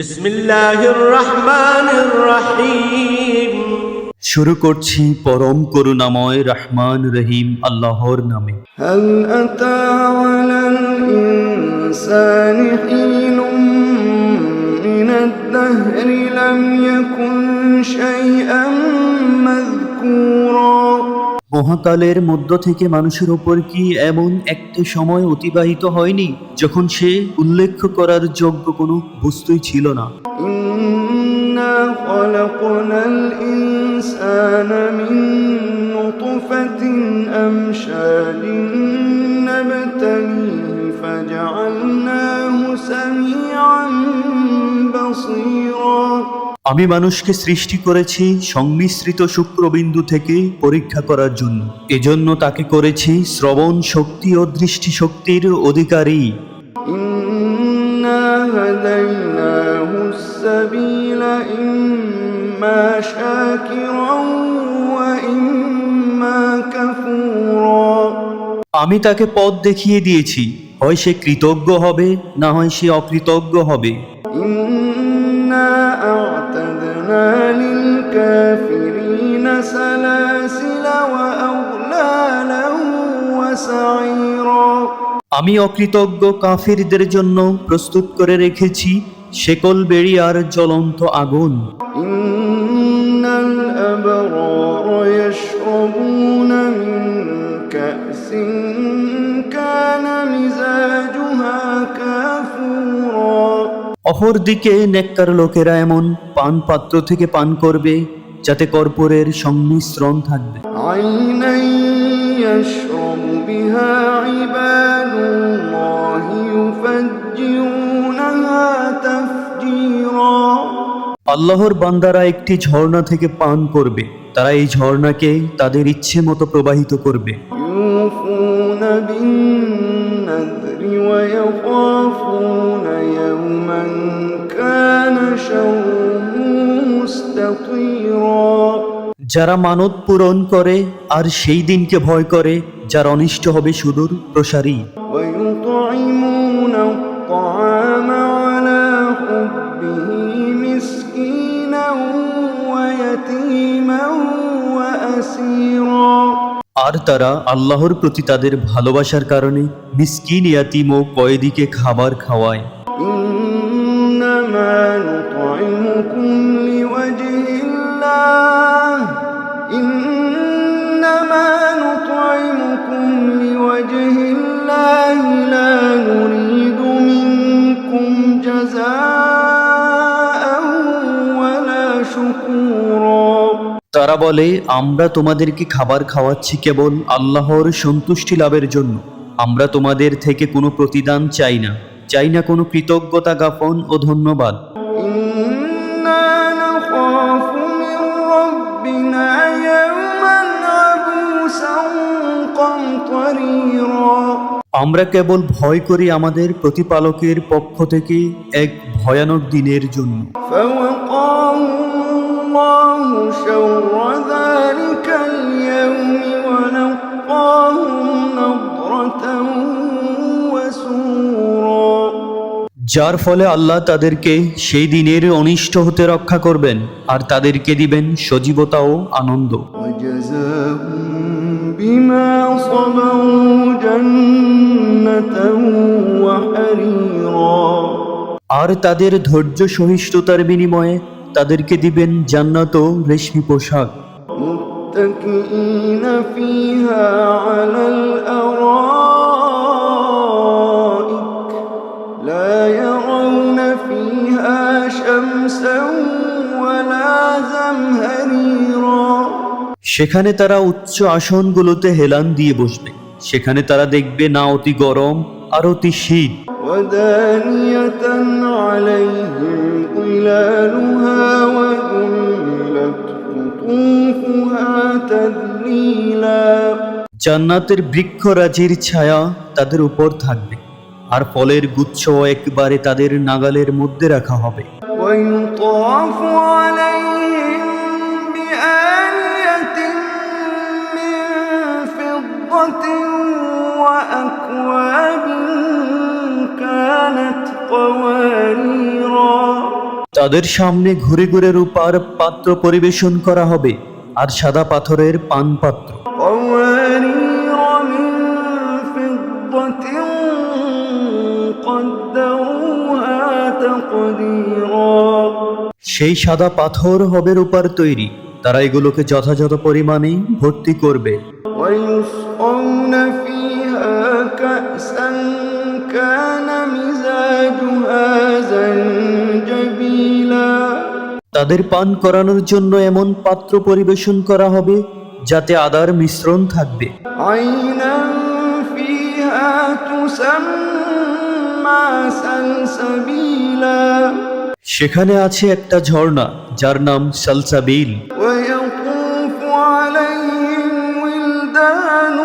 বিসমিল্লাহির রহমানির রহিম। শুরু করছি পরম করুণাময় রহমান রহিম আল্লাহর নামে। هل أتى على الإنسان حين من الدهر لم يكن شيئا مذكورا। মহাকালের মধ্য থেকে মানুষের ওপর কি এমন একটা সময় অতিবাহিত হয়নি যখন সে উল্লেখ করার যোগ্য কোনো বস্তুই ছিল না? إنا خلقنا الإنسان من نطفة أمشاج نبتليه فجعلناه سميعا بصيرا। আমি মানুষকে সৃষ্টি করেছি সংমিশ্রিত শুক্রবিন্দু থেকে পরীক্ষা করার জন্য। এজন্য তাকে করেছি শ্রবণ শক্তি ও দৃষ্টি শক্তির অধিকারী। إنا هديناه السبيل إما شاكرا وإما كفورا। আমি তাকে পথ দেখিয়ে দিয়েছি, হয় সে কৃতজ্ঞ হবে না হয় সে অকৃতজ্ঞ হবে। إنا أعتدنا للكافرين سلاسل وأغلالا وسعيرا। আমি অকৃতজ্ঞ কাফিরদের জন্য প্রস্তুত করে রেখেছি শেকল বেড়ি আর জ্বলন্ত আগুন। إن الأبرار يشربون من كأس كان مزاجها كافورا। অপরদিকে নেককার লোকেরা এমন পান পাত্র থেকে পান করবে যাতে কর্পূরের সংমিশ্রণ থাকবে। عينا يشرب بها عباد الله يفجرونها تفجيرا। আল্লাহর বান্দারা একটি ঝর্ণা থেকে পান করবে, তারা এই ঝর্ণাকে তাদের ইচ্ছে মতো প্রবাহিত করবে। يوفون بالنذر ويخافون يوما كان شره مستطيرا। যারা মানত পূরণ করে আর সেই দিনকে ভয় করে যার অনিষ্ট হবে সুদূর প্রসারী। ويطعمون الطعام على حبه مسكينا ويتيما وأسيرا। আর তারা আল্লাহর প্রতি তাদের ভালোবাসার কারণে মিসকিন, ইয়াতীম ও কয়েদিকে খাবার খাওয়ায়। إنما نطعمكم لوجه الله إنما نطعمكم لوجه الله لا نريد منكم جزاء ولا شكورا। তারা বলে, আমরা তোমাদেরকে খাবার খাওয়াচ্ছি কেবল আল্লাহর সন্তুষ্টি লাভের জন্য। আমরা তোমাদের থেকে কোনো প্রতিদান চাই না, চাই না কোনো কৃতজ্ঞতা জ্ঞাপন ও ধন্যবাদ। إنا نخاف من ربنا يوما عبوسا قمطريرا। আমরা কেবল ভয় করি আমাদের প্রতিপালকের পক্ষ থেকে এক ভয়ানক দিনের জন্য। فوقاهم الله شر ذلك اليوم ولقاهم نضرة وسرورا। যার ফলে আল্লাহ তাদেরকে সেই দিনের অনিষ্ট হতে রক্ষা করবেন আর তাদেরকে দিবেন সজীবতা ও আনন্দ। وجزاهم بما صبروا جنة وحريرا। আর তাদের ধৈর্য সহিষ্ণুতার বিনিময়ে তাদেরকে দিবেন জান্নাত ও রেশমি পোশাক। متكئين فيها على الأرائك لا يرون فيها شمسا ولا زمهريرا। সেখানে তারা উচ্চ আসনগুলোতে হেলান দিয়ে বসবে, সেখানে তারা দেখবে না অতি গরম আর অতি শীত। ودانية عليهم ظلالها وذللت قطوفها تذليلا। জান্নাতের বৃক্ষরাজির ছায়া তাদের উপর থাকবে আর ফলের গুচ্ছ একবারে তাদের নাগালের মধ্যে রাখা হবে। ويطاف عليهم بآنية من فضة وأكواب كانت قواريرا। তাদের সামনে ঘুরে ঘুরে রূপার পাত্র পরিবেশন করা হবে আর সাদা পাথরের পানপাত্র। قوارير من فضة قدروها تقديرا সেই সাদা পাথর হবে রূপার তৈরি, তারা এগুলোকে যথাযথ পরিমাণে ভর্তি করবে। ويسقون فيها كأسا كان مزاجها زنجبيلا তাদের পান করানোর জন্য এমন পাত্র পরিবেশন করা হবে যাতে আদার মিশ্রণ থাকবে। عينا فيها تسمى سلسبيلا সেখানে আছে একটা ঝর্ণা যার নাম সালসাবিল। ويطوف عليهم ولدان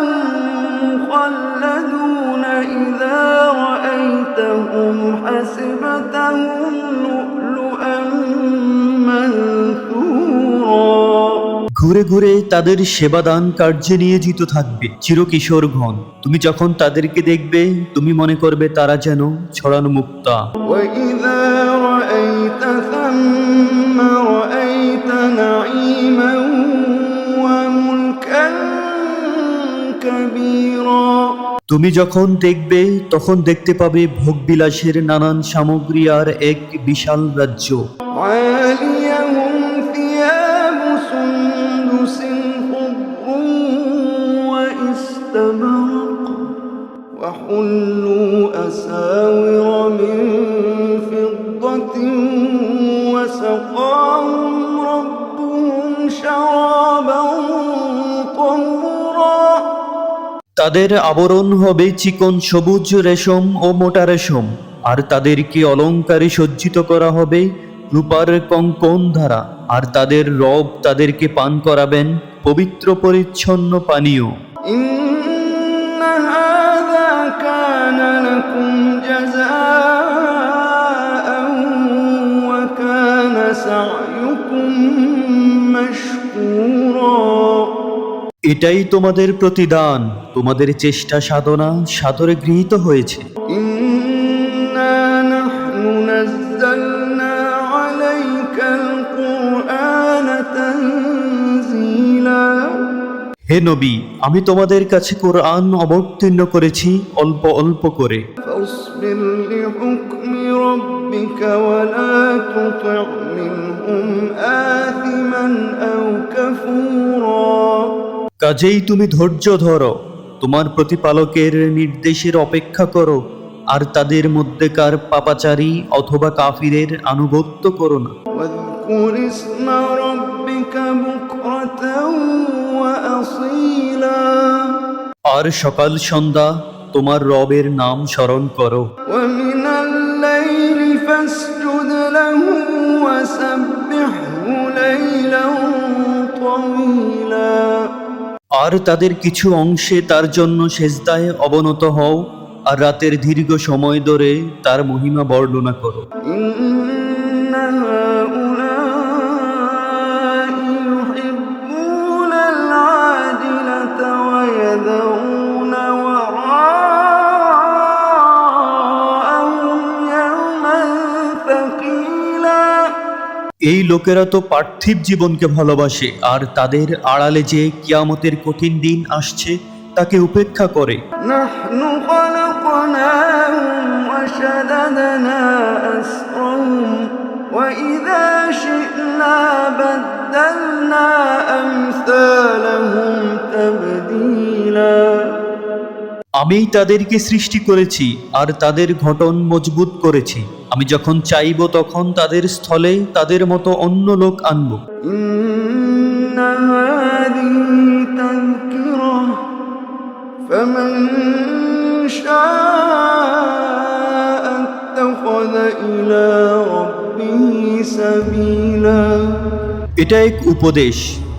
مخلدون إذا رأيتهم حسبتهم لؤلؤا منثورا ঘুরে ঘুরে তাদের সেবাদান কার্যে নিয়োজিত থাকবে চিরকিশোর ঘন। তুমি যখন তাদেরকে দেখবে তুমি মনে করবে তারা যেন ছড়ানো মুক্তা। وإذا رأيت ثم رأيت نعيما وملكا كبيرا তুমি যখন দেখবে তখন দেখতে পাবে ভোগবিলাসের নানান সামগ্রী আর এক বিশাল রাজ্য। عاليهم ثياب سندس خضر واستبرق وحلوا أساور من فضة وسقاهم ربهم شرابا طهورا তাদের আবরণ হবে চিকন সবুজ রেশম ও মোটা রেশম, আর তাদেরকে অলংকারে সজ্জিত করা হবে রূপার কঙ্কন দ্বারা, আর তাদের রব তাদেরকে পান করাবেন পবিত্র পরিচ্ছন্ন পানীয়। إن هذا كان لكم جزاء وكان سعيكم مشكورا এটাই তোমাদের প্রতিদান, তোমাদের চেষ্টা সাধনা সাদরে গৃহীত হয়েছে। إنا نحن نزلنا عليك القرآن تنزيلا হে নবী, আমি তোমাদের কাছে কোরআন অবতীর্ণ করেছি অল্প অল্প করে। فاصبر لحكم ربك ولا تطع منهم آثما أو كفورا কাজেই তুমি ধৈর্য ধরো, তোমার প্রতিপালকের নির্দেশের অপেক্ষা করো, আর তাদের মধ্যেকার পাপাচারী অথবা কাফিরের আনুগত্য করো না। واذكر اسم ربك بكرة وأصيلا আর সকাল সন্ধ্যা তোমার রবের নাম স্মরণ করো। ومن الليل فاسجد له وسبحه ليلا طويلا আর তাদের কিছু অংশে তার জন্য সেজদায় অবনত হও, আর রাতের দীর্ঘ সময় ধরে তার মহিমা বর্ণনা করো। إن هؤلاء يحبون العاجلة ويذرون وراءهم يوما ثقيلا এই লোকেরা তো পার্থিব জীবনকে ভালোবাসে, আর তাদের আড়ালে যে কিয়ামতের কঠিন দিন আসছে তাকে উপেক্ষা করে। نحن خلقناهم وشددنا أسرهم وإذا شئنا بدلنا أمثالهم تبديلا আমি তাদেরকে সৃষ্টি করেছি আর তাদের গঠন মজবুত করেছি, আমি যখন চাইব তখন তাদের স্থলে তাদের মতো অন্য লোক আনব। إن هذه تذكرة فمن شاء اتخذ إلى ربه سبيلا এটা এক উপদেশ,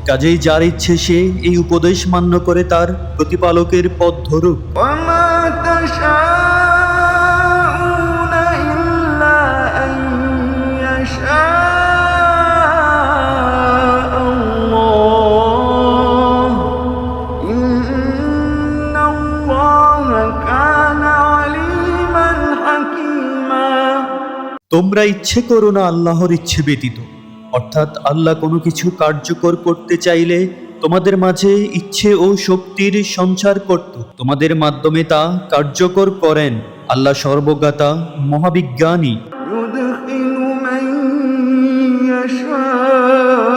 কাজেই যার ইচ্ছে সে এই উপদেশ মান্য করে তার প্রতিপালকের পথ ধরুক। وما تشاءون إلا أن يشاء الله إن الله كان عليما حكيما তোমরা ইচ্ছে করো না আল্লাহর ইচ্ছে ব্যতীত। অর্থাৎ আল্লাহ কোনো কিছু কার্যকর করতে চাইলে তোমাদের মাঝে ইচ্ছে ও শক্তির সঞ্চার করত, তোমাদের মাধ্যমে তা কার্যকর করেন। আল্লাহ সর্বজ্ঞাতা, মহাবিজ্ঞানী। يدخل من يشاء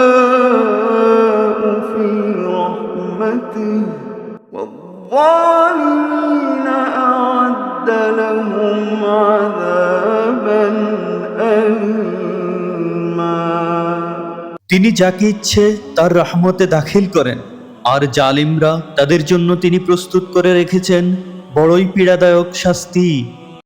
في رحمته والظالمين أعد لهم عذابا أليما। তিনি যাকে ইচ্ছে তার রহমতে দাখিল করেন, আর জালিমরা তাদের জন্য তিনি প্রস্তুত করে রেখেছেন বড়ই পীড়াদায়ক শাস্তি।